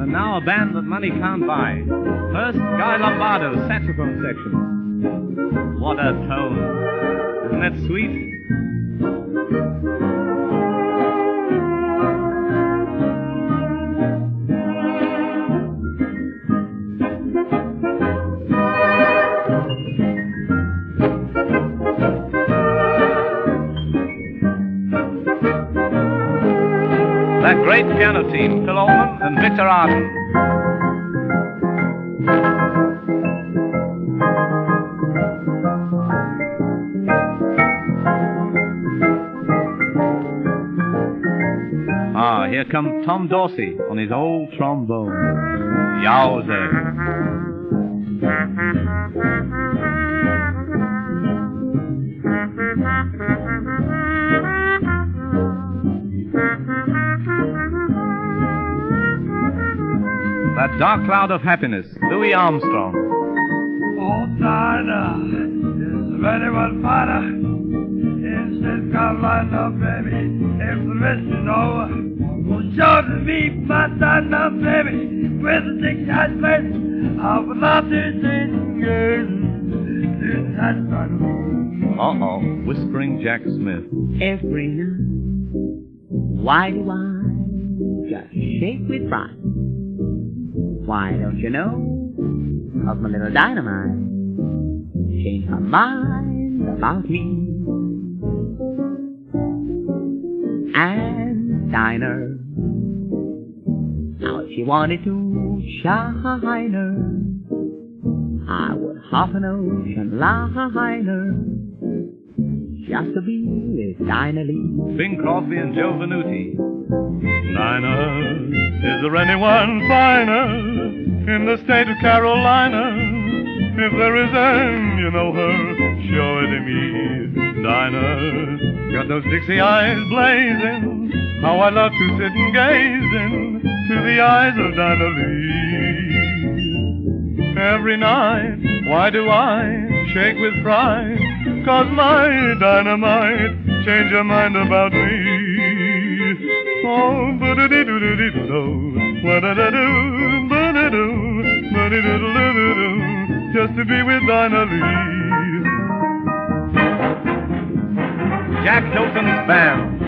And now a band that money can't buy. First, Guy Lombardo, saxophone section. What a tone. Isn't that sweet? That great piano team, Phil Ohman and Victor Arden. Ah, here comes Tom Dorsey on his old trombone. Yowzer. That dark cloud of happiness, Louis Armstrong. Oh, Dinah, is there anyone finer? It's this Carolina, baby. If the rest is over, well, sure to be my Dinah, baby. With a dick-eyed face, I'll be not this Uh-oh, whispering Jack Smith. Every night, why do I just shake with fright? Why don't you know of my little dynamite? Change her mind about me. And Dinah, now if she wanted to shine her, I would hop an ocean liner just to be with Dinah Lee. Bing Crosby and Joe Venuti. Dinah, is there anyone finer in the state of Carolina? If there is and you know her, show it to me. Dinah, got those Dixie eyes blazing. How I love to sit and gaze into the eyes of Dinah Lee. Every night, why do I shake with fright? 'Cause my dynamite change her mind about me. Oh, ba-da-dee-doo-doo-dee-doo, ba-da-da-doo, ba-da-doo, ba-da-doo-doo-doo, just to be with Dinah Lee. Jack Hylton's band.